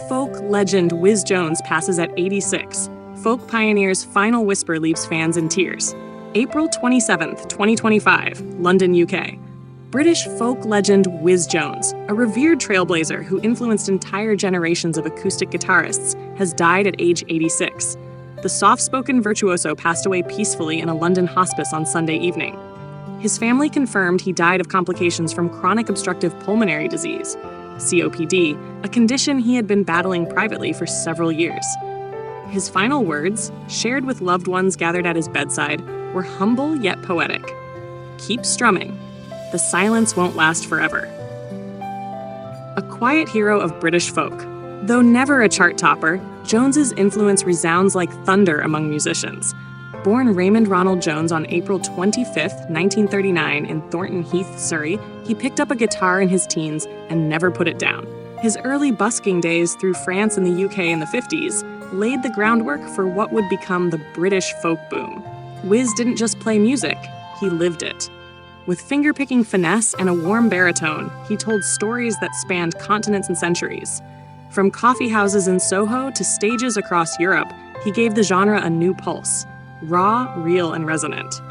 Folk legend Wizz Jones passes at 86. Folk pioneer's final whisper leaves fans in tears. April 27, 2025, London, UK. British folk legend Wizz Jones, a revered trailblazer who influenced entire generations of acoustic guitarists, has died at age 86. The soft-spoken virtuoso passed away peacefully in a London hospice on Sunday evening. His family confirmed he died of complications from chronic obstructive pulmonary disease, COPD, a condition he had been battling privately for several years. His final words, shared with loved ones gathered at his bedside, were humble yet poetic. "Keep strumming. The silence won't last forever." A quiet hero of British folk. Though never a chart topper, Jones's influence resounds like thunder among musicians. Born Raymond Ronald Jones on April 25, 1939 in Thornton Heath, Surrey, he picked up a guitar in his teens and never put it down. His early busking days through France and the UK in the 50s laid the groundwork for what would become the British folk boom. Wizz didn't just play music, he lived it. With finger-picking finesse and a warm baritone, he told stories that spanned continents and centuries. From coffee houses in Soho to stages across Europe, he gave the genre a new pulse. Raw, real, and resonant.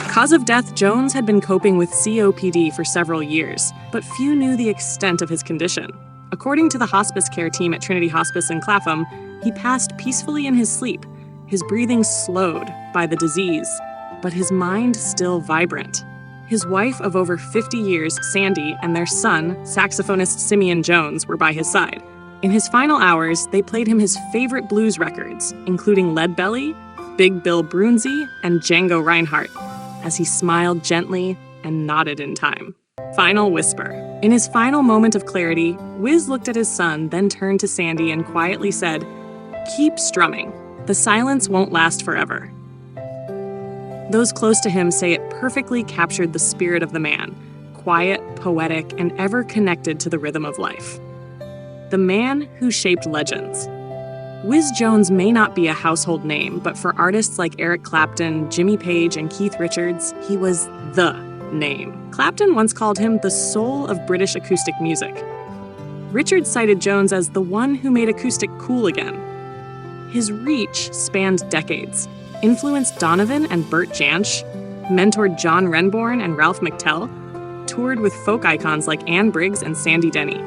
Cause of death, Jones had been coping with COPD for several years, but few knew the extent of his condition. According to the hospice care team at Trinity Hospice in Clapham, he passed peacefully in his sleep, his breathing slowed by the disease, but his mind still vibrant. His wife of over 50 years, Sandy, and their son, saxophonist Simeon Jones, were by his side. In his final hours, they played him his favorite blues records, including Leadbelly, Big Bill Broonzy, and Django Reinhardt, as he smiled gently and nodded in time. Final whisper. In his final moment of clarity, Wizz looked at his son, then turned to Sandy and quietly said, "Keep strumming. The silence won't last forever." Those close to him say it perfectly captured the spirit of the man, quiet, poetic, and ever connected to the rhythm of life. The man who shaped legends. Wizz Jones may not be a household name, but for artists like Eric Clapton, Jimmy Page, and Keith Richards, he was the name. Clapton once called him the soul of British acoustic music. Richards cited Jones as the one who made acoustic cool again. His reach spanned decades, influenced Donovan and Bert Jansch, mentored John Renbourn and Ralph McTell, toured with folk icons like Anne Briggs and Sandy Denny.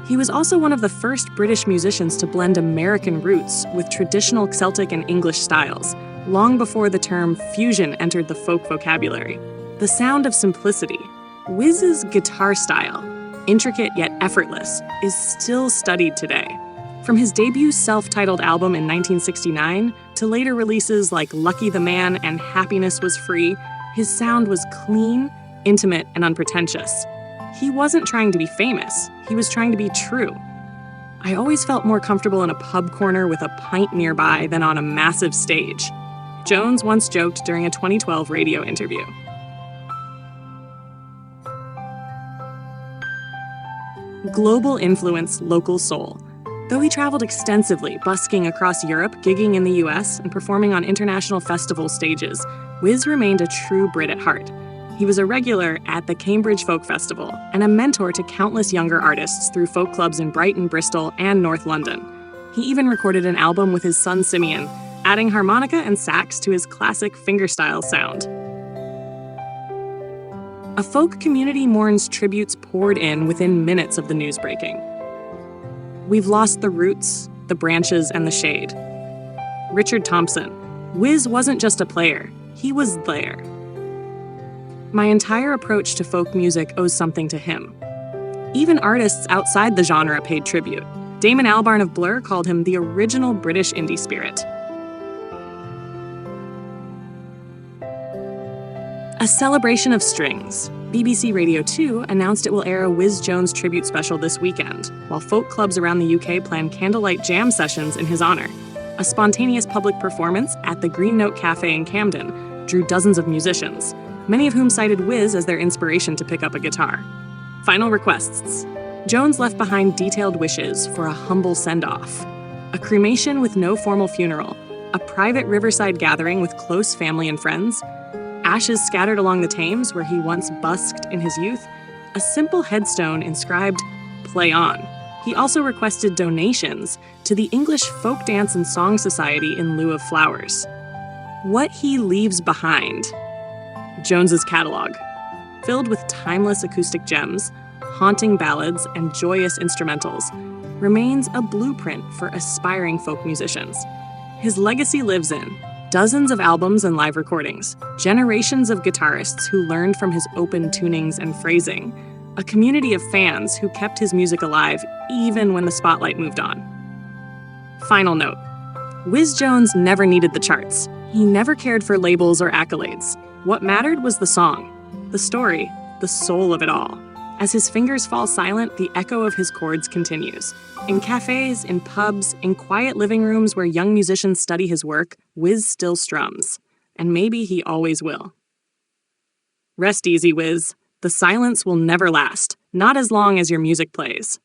He was also one of the first British musicians to blend American roots with traditional Celtic and English styles, long before the term fusion entered the folk vocabulary. The sound of simplicity. Wizz's guitar style, intricate yet effortless, is still studied today. From his debut self-titled album in 1969 to later releases like Lucky the Man and Happiness Was Free, his sound was clean, intimate, and unpretentious. He wasn't trying to be famous, he was trying to be true. I always felt more comfortable in a pub corner with a pint nearby than on a massive stage. Jones once joked during a 2012 radio interview. Global influence, local soul. Though he traveled extensively, busking across Europe, gigging in the US, and performing on international festival stages, Wizz remained a true Brit at heart. He was a regular at the Cambridge Folk Festival and a mentor to countless younger artists through folk clubs in Brighton, Bristol, and North London. He even recorded an album with his son Simeon, adding harmonica and sax to his classic fingerstyle sound. A folk community mourns tributes poured in within minutes of the news breaking. We've lost the roots, the branches, and the shade. Richard Thompson. Wizz wasn't just a player, he was there. My entire approach to folk music owes something to him. Even artists outside the genre paid tribute. Damon Albarn of Blur called him the original British indie spirit. A celebration of strings. BBC Radio 2 announced it will air a Wizz Jones tribute special this weekend, while folk clubs around the UK plan candlelight jam sessions in his honor. A spontaneous public performance at the Green Note Cafe in Camden drew dozens of musicians, many of whom cited Wizz as their inspiration to pick up a guitar. Final requests. Jones left behind detailed wishes for a humble send-off, a cremation with no formal funeral, a private riverside gathering with close family and friends, ashes scattered along the Thames where he once busked in his youth, a simple headstone inscribed, "Play On." He also requested donations to the English Folk Dance and Song Society in lieu of flowers. What he leaves behind? Jones's catalog, filled with timeless acoustic gems, haunting ballads, and joyous instrumentals, remains a blueprint for aspiring folk musicians. His legacy lives in dozens of albums and live recordings, generations of guitarists who learned from his open tunings and phrasing, a community of fans who kept his music alive even when the spotlight moved on. Final note: Wizz Jones never needed the charts. He never cared for labels or accolades. What mattered was the song, the story, the soul of it all. As his fingers fall silent, the echo of his chords continues. In cafes, in pubs, in quiet living rooms where young musicians study his work, Wizz still strums. And maybe he always will. Rest easy, Wizz. The silence will never last, not as long as your music plays.